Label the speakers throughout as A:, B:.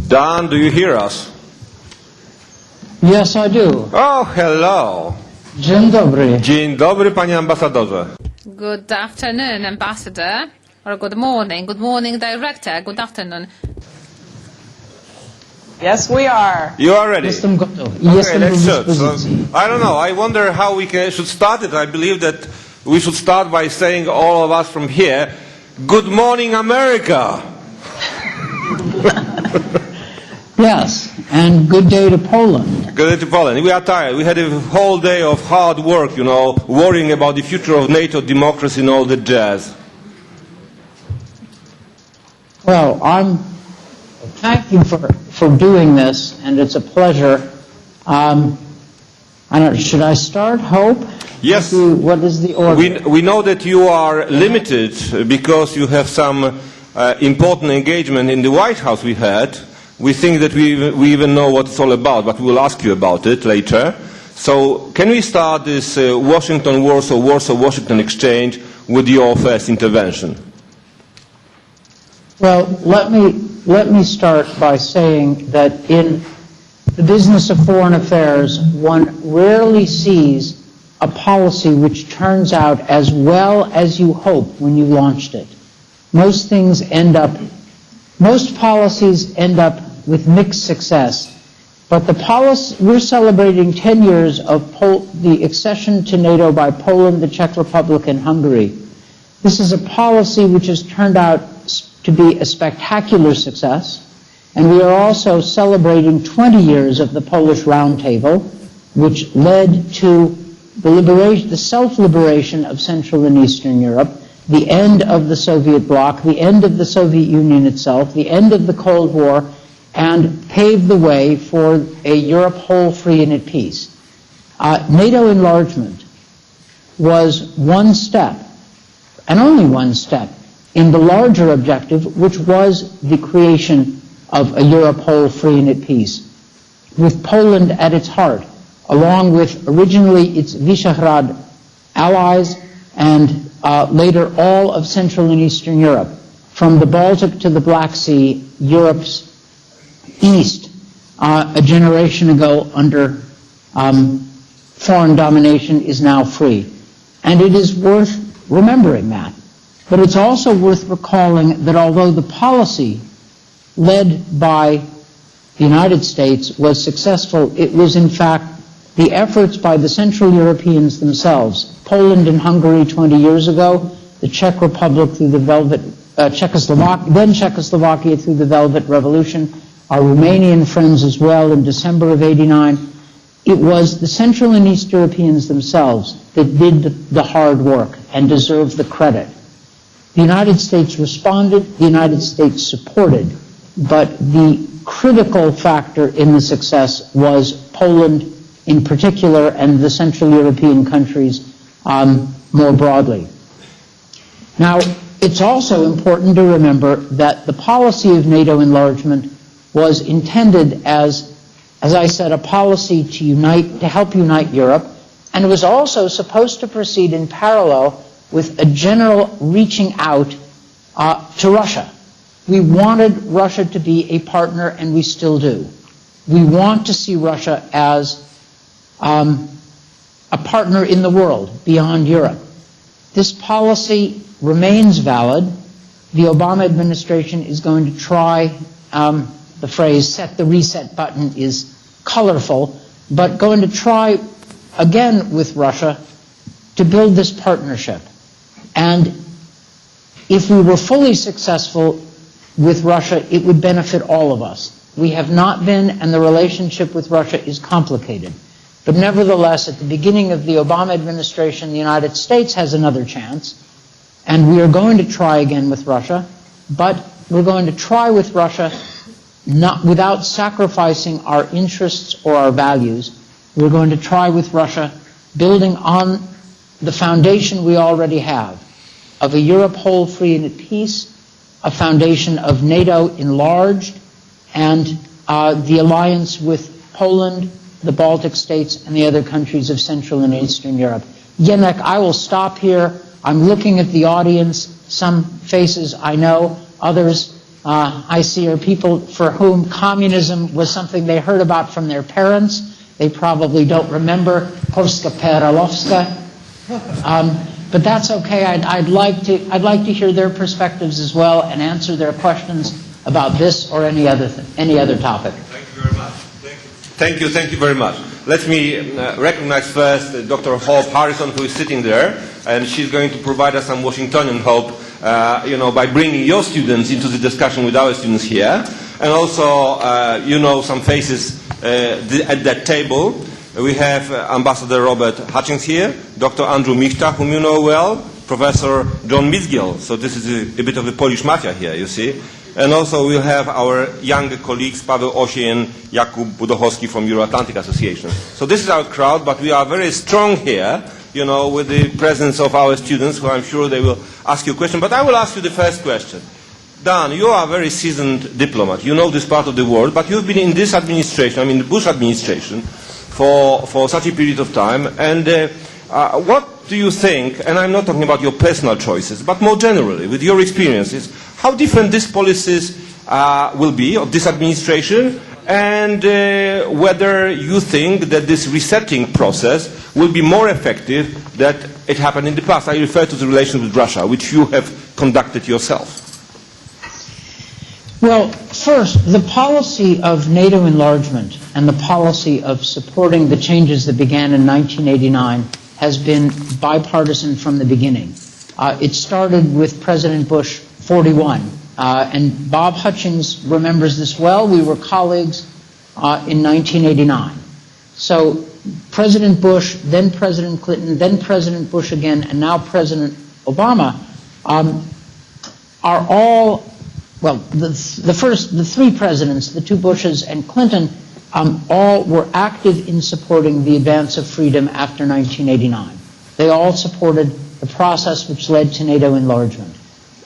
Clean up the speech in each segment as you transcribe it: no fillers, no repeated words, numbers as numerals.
A: Dan, do you hear us?
B: Yes, I do.
A: Oh, hello.
B: Dzień dobry.
A: Dzień dobry, panie ambasadorze.
C: Good afternoon, Ambassador. Or good morning, Director. Good afternoon.
D: Yes, we are.
A: You are ready?
B: Jestem gotów.
A: Okay,
B: Jestem
A: let's
B: do
A: start.
B: dyspozycji.
A: I don't know. I wonder how we should start it. I believe that we should start by saying, all of us from here, good morning, America.
B: Yes, and good day to Poland.
A: Good day to Poland. We are tired. We had a whole day of hard work, you know, worrying about the future of NATO, democracy, and all the jazz.
B: Well, thank you for doing this, and it's a pleasure. I don't, should I start, Hope?
A: Yes.
B: What is the order?
A: We know that you are limited because you have some important engagement in the White House we had. We think that we even know what it's all about, but we will ask you about it later. So can we start this Washington-Warsaw, Warsaw-Washington exchange with your first intervention?
B: Well, let me start by saying that in the business of foreign affairs, one rarely sees a policy which turns out as well as you hope when you launched it. Most policies end up with mixed success. But we're celebrating 10 years of the accession to NATO by Poland, the Czech Republic, and Hungary. This is a policy which has turned out to be a spectacular success. And we are also celebrating 20 years of the Polish Roundtable, which led to the self-liberation of Central and Eastern Europe, the end of the Soviet bloc, the end of the Soviet Union itself, the end of the Cold War, and paved the way for a Europe whole, free, and at peace. NATO enlargement was one step, and only one step, in the larger objective, which was the creation of a Europe whole, free, and at peace, with Poland at its heart, along with originally its Visegrad allies and later all of Central and Eastern Europe, from the Baltic to the Black Sea, Europe's east, a generation ago under foreign domination, is now free. And it is worth remembering that. But it's also worth recalling that although the policy led by the United States was successful, it was in fact the efforts by the Central Europeans themselves. Poland and Hungary 20 years ago, the Czech Republic through the Czechoslovakia through the Velvet Revolution, our Romanian friends as well in December of '89. It was the Central and East Europeans themselves that did the hard work and deserved the credit. The United States responded, the United States supported, but the critical factor in the success was Poland in particular and the Central European countries more broadly. Now, it's also important to remember that the policy of NATO enlargement was intended as I said, a policy to help unite Europe, and it was also supposed to proceed in parallel with a general reaching out to Russia. We wanted Russia to be a partner, and we still do. We want to see Russia as a partner in the world beyond Europe. This policy remains valid. The Obama administration is going to try, the phrase set the reset button is colorful, but going to try again with Russia to build this partnership. And if we were fully successful with Russia, it would benefit all of us. We have not been, and the relationship with Russia is complicated. But nevertheless, at the beginning of the Obama administration, the United States has another chance, and we are going to try again with Russia, but we're going to try with Russia not without sacrificing our interests or our values. We're going to try with Russia building on the foundation we already have of a Europe whole, free, and at peace, a foundation of NATO enlarged, and the alliance with Poland, the Baltic states, and the other countries of Central and Eastern Europe. Yemek, I will stop here. I'm looking at the audience. Some faces I know, others I see are people for whom communism was something they heard about from their parents. They probably don't remember Polska Perelovska. But that's okay. I'd like to hear their perspectives as well and answer their questions about this or any other topic.
A: Thank you very much. Thank you very much. Let me recognize first Dr. Hope Harrison, who is sitting there, and she's going to provide us some Washingtonian hope, by bringing your students into the discussion with our students here, and also, some faces at that table. We have Ambassador Robert Hutchings here, Dr. Andrew Michta, whom you know well, Professor John Mizgiel. So this is a bit of a Polish mafia here, you see. And also we'll have our younger colleagues, Paweł Osiej and Jakub Budochowski from Euro-Atlantic Association. So this is our crowd, but we are very strong here, with the presence of our students, who I'm sure they will ask you a question. But I will ask you the first question. Dan, you are a very seasoned diplomat. You know this part of the world, but you've been in this administration, the Bush administration, for such a period of time. And what do you think, and I'm not talking about your personal choices, but more generally, with your experiences, how different these policies will be of this administration, and whether you think that this resetting process will be more effective than it happened in the past? I refer to the relations with Russia, which you have conducted yourself.
B: Well, first, the policy of NATO enlargement and the policy of supporting the changes that began in 1989 has been bipartisan from the beginning. It started with President Bush 41, and Bob Hutchings remembers this well. We were colleagues in 1989. So President Bush, then President Clinton, then President Bush again, and now President Obama are all, well, the three presidents, the two Bushes and Clinton, all were active in supporting the advance of freedom after 1989. They all supported the process which led to NATO enlargement.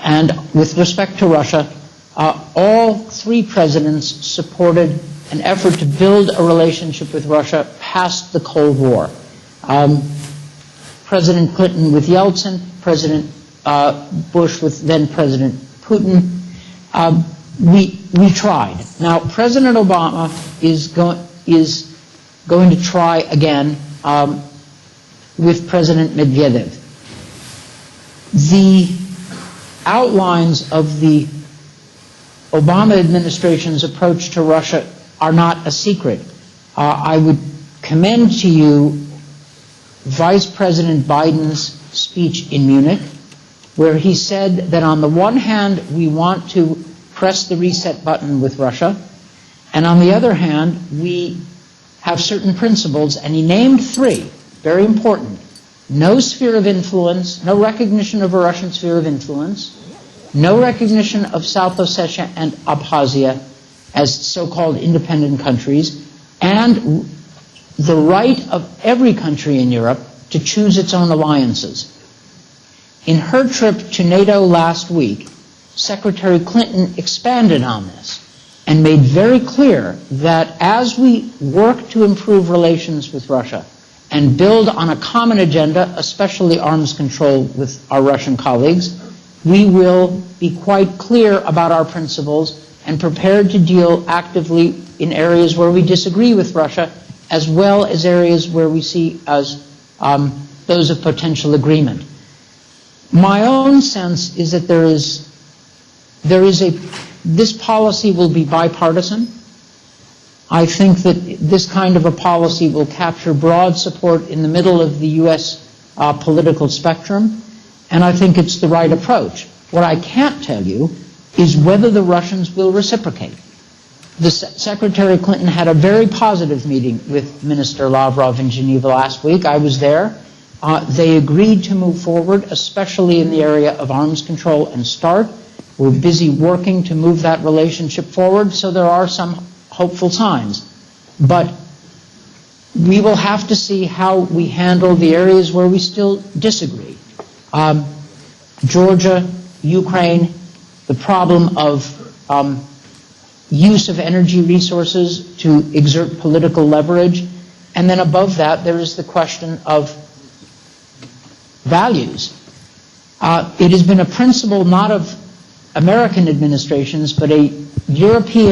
B: And with respect to Russia, all three presidents supported an effort to build a relationship with Russia past the Cold War. President Clinton with Yeltsin, President Bush with then President Putin. We tried. Now, President Obama is going to try again with President Medvedev. The outlines of the Obama administration's approach to Russia are not a secret. I would commend to you Vice President Biden's speech in Munich, where he said that on the one hand, we want to press the reset button with Russia, and on the other hand, we have certain principles, and he named three, very important. No sphere of influence, no recognition of a Russian sphere of influence, no recognition of South Ossetia and Abkhazia as so-called independent countries, and the right of every country in Europe to choose its own alliances. In her trip to NATO last week, Secretary Clinton expanded on this and made very clear that as we work to improve relations with Russia and build on a common agenda, especially arms control with our Russian colleagues, we will be quite clear about our principles and prepared to deal actively in areas where we disagree with Russia, as well as areas where we see as those of potential agreement. My own sense is that this policy will be bipartisan. I think that this kind of a policy will capture broad support in the middle of the U.S. Political spectrum, and I think it's the right approach. What I can't tell you is whether the Russians will reciprocate. Secretary Clinton had a very positive meeting with Minister Lavrov in Geneva last week. I was there. They agreed to move forward, especially in the area of arms control and START. We're busy working to move that relationship forward, so there are some hopeful signs. But we will have to see how we handle the areas where we still disagree. Georgia, Ukraine, the problem of use of energy resources to exert political leverage, and then above that there is the question of values. It has been a principle not of American administrations, but a European